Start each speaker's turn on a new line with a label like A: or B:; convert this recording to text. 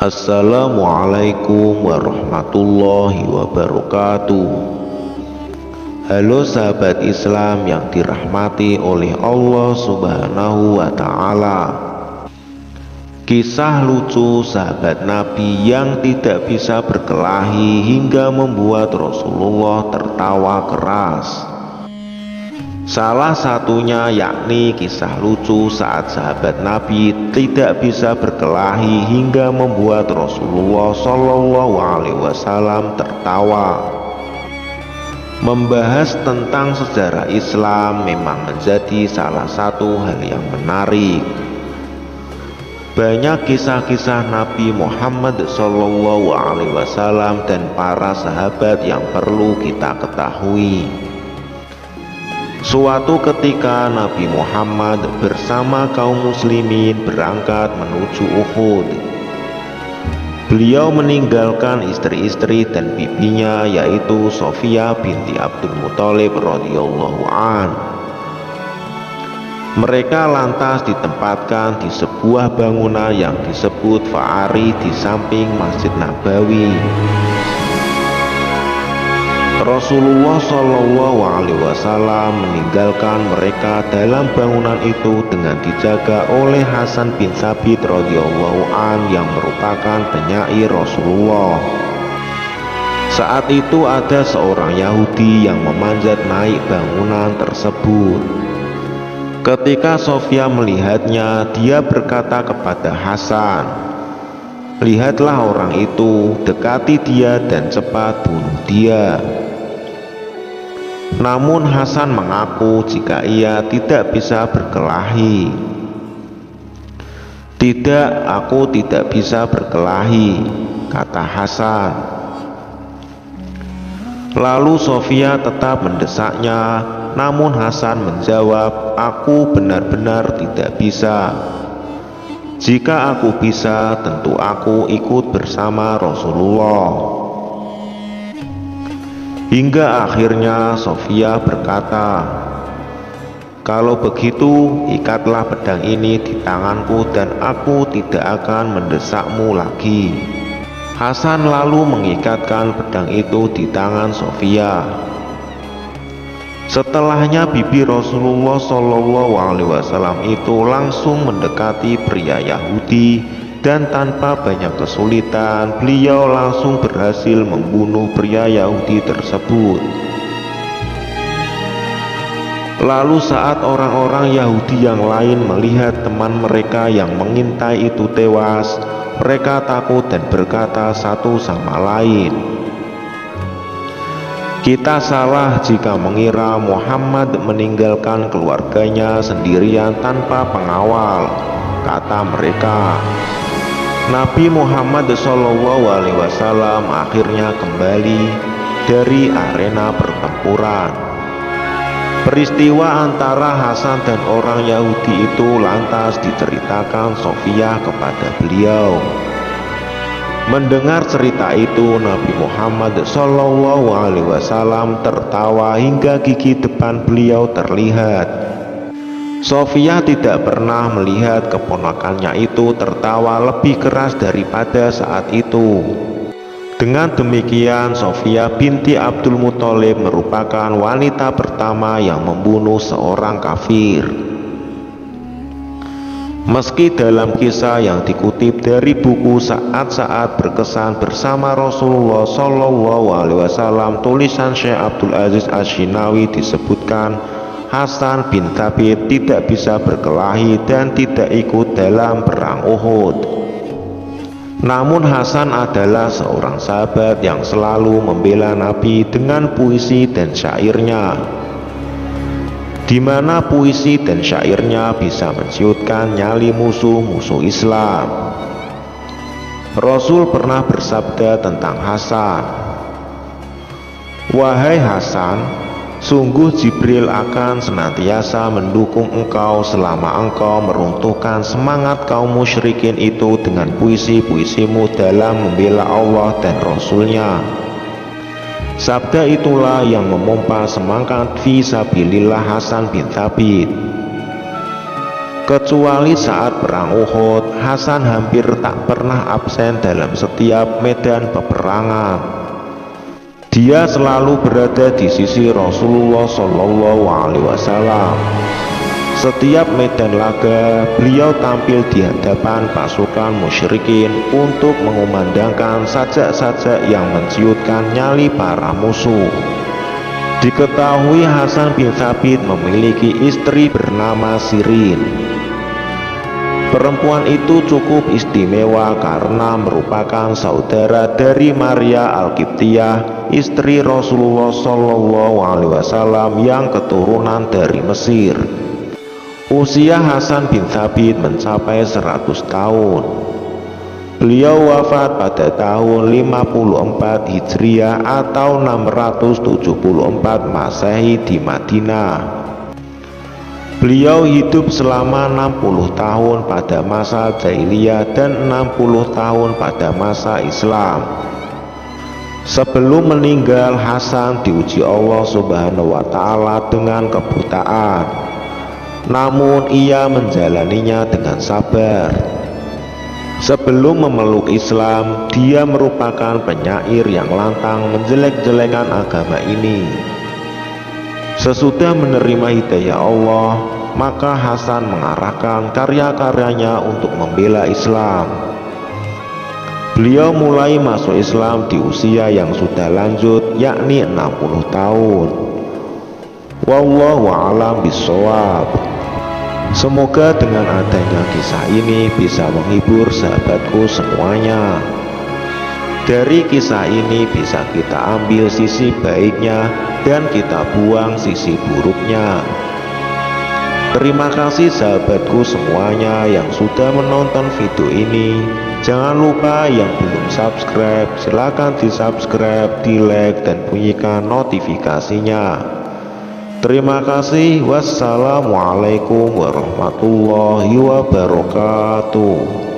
A: Assalamualaikum warahmatullahi wabarakatuh. Halo sahabat Islam yang dirahmati oleh Allah Subhanahu wa Ta'ala. Kisah lucu sahabat Nabi yang tidak bisa berkelahi hingga membuat Rasulullah tertawa keras. Salah satunya yakni kisah lucu saat sahabat Nabi tidak bisa berkelahi hingga membuat Rasulullah Shallallahu Alaihi Wasallam tertawa. Membahas tentang sejarah Islam memang menjadi salah satu hal yang menarik. Banyak kisah-kisah Nabi Muhammad Shallallahu Alaihi Wasallam dan para sahabat yang perlu kita ketahui. Suatu ketika Nabi Muhammad bersama kaum muslimin berangkat menuju Uhud. Beliau meninggalkan istri-istri dan bibinya, yaitu Sofia binti Abdul Muthalib radhiyallahu an. Mereka lantas ditempatkan di sebuah bangunan yang disebut Fa'ari di samping Masjid Nabawi. Rasulullah Shallallahu Alaihi Wasallam meninggalkan mereka dalam bangunan itu dengan dijaga oleh Hasan bin Thabit radhiyallahu an yang merupakan penyair Rasulullah. Saat itu ada seorang Yahudi yang memanjat naik bangunan tersebut. Ketika Sofia melihatnya, dia berkata kepada Hasan, "Lihatlah orang itu, dekati dia dan cepat bunuh dia." Namun Hasan mengaku jika ia tidak bisa berkelahi. "Tidak, aku tidak bisa berkelahi," kata Hasan. Lalu Sofia tetap mendesaknya, namun Hasan menjawab, "Aku benar-benar tidak bisa. Jika aku bisa, tentu aku ikut bersama Rasulullah." Hingga akhirnya Sofia berkata, "Kalau begitu, ikatlah pedang ini di tanganku dan aku tidak akan mendesakmu lagi." Hasan lalu mengikatkan pedang itu di tangan Sofia. Setelahnya bibi Rasulullah Shallallahu Alaihi Wasallam itu langsung mendekati pria Yahudi, dan tanpa banyak kesulitan beliau langsung berhasil membunuh pria Yahudi tersebut. Lalu saat orang-orang Yahudi yang lain melihat teman mereka yang mengintai itu tewas, mereka takut dan berkata satu sama lain, "Kita salah jika mengira Muhammad meninggalkan keluarganya sendirian tanpa pengawal," kata mereka. Nabi Muhammad Shallallahu Alaihi Wasallam akhirnya kembali dari arena pertempuran. Peristiwa antara Hasan dan orang Yahudi itu lantas diceritakan Sofia kepada beliau. Mendengar cerita itu, Nabi Muhammad Shallallahu Alaihi Wasallam tertawa hingga gigi depan beliau terlihat. Sofia tidak pernah melihat keponakannya itu tertawa lebih keras daripada saat itu. Dengan demikian, Sofia binti Abdul Muthalib merupakan wanita pertama yang membunuh seorang kafir. Meski dalam kisah yang dikutip dari buku Saat-saat Berkesan Bersama Rasulullah Shallallahu Alaihi Wasallam tulisan Syekh Abdul Aziz Ash-Shinawi disebutkan Hasan bin Thabit tidak bisa berkelahi dan tidak ikut dalam perang Uhud. Namun Hasan adalah seorang sahabat yang selalu membela Nabi dengan puisi dan syairnya, di mana puisi dan syairnya bisa menciutkan nyali musuh-musuh Islam. Rasul pernah bersabda tentang Hasan, "Wahai Hasan, sungguh Jibril akan senantiasa mendukung engkau selama engkau meruntuhkan semangat kaum musyrikin itu dengan puisi-puisimu dalam membela Allah dan Rasulnya." Sabda itulah yang memompa semangat fisabilillah Hasan bin Thabit. Kecuali saat perang Uhud, Hasan hampir tak pernah absen dalam setiap medan peperangan. Dia selalu berada di sisi Rasulullah SAW. Setiap medan laga, beliau tampil di hadapan pasukan musyrikin untuk mengumandangkan sajak-sajak yang menciutkan nyali para musuh. Diketahui Hasan bin Thabit memiliki istri bernama Sirin. Perempuan itu cukup istimewa karena merupakan saudara dari Maria Al-Qibtiyah, istri Rasulullah SAW yang keturunan dari Mesir. Usia Hasan bin Thabit mencapai 100 tahun. Beliau wafat pada tahun 54 Hijriah atau 674 Masehi di Madinah. Beliau hidup selama 60 tahun pada masa jahiliyah dan 60 tahun pada masa Islam. Sebelum meninggal, Hasan diuji Allah Subhanahu wa Ta'ala dengan kebutaan. Namun ia menjalaninya dengan sabar. Sebelum memeluk Islam, dia merupakan penyair yang lantang menjelek-jelekan agama ini. Sesudah menerima hidayah Allah, maka Hasan mengarahkan karya-karyanya untuk membela Islam. Beliau mulai masuk Islam di usia yang sudah lanjut, yakni 60 tahun. Wallahu a'lam bishawab. Semoga dengan adanya kisah ini bisa menghibur sahabatku semuanya. Dari kisah ini bisa kita ambil sisi baiknya dan kita buang sisi buruknya. Terima kasih sahabatku semuanya yang sudah menonton video ini. Jangan lupa yang belum subscribe, silahkan di subscribe, di like, dan bunyikan notifikasinya. Terima kasih. Wassalamualaikum warahmatullahi wabarakatuh.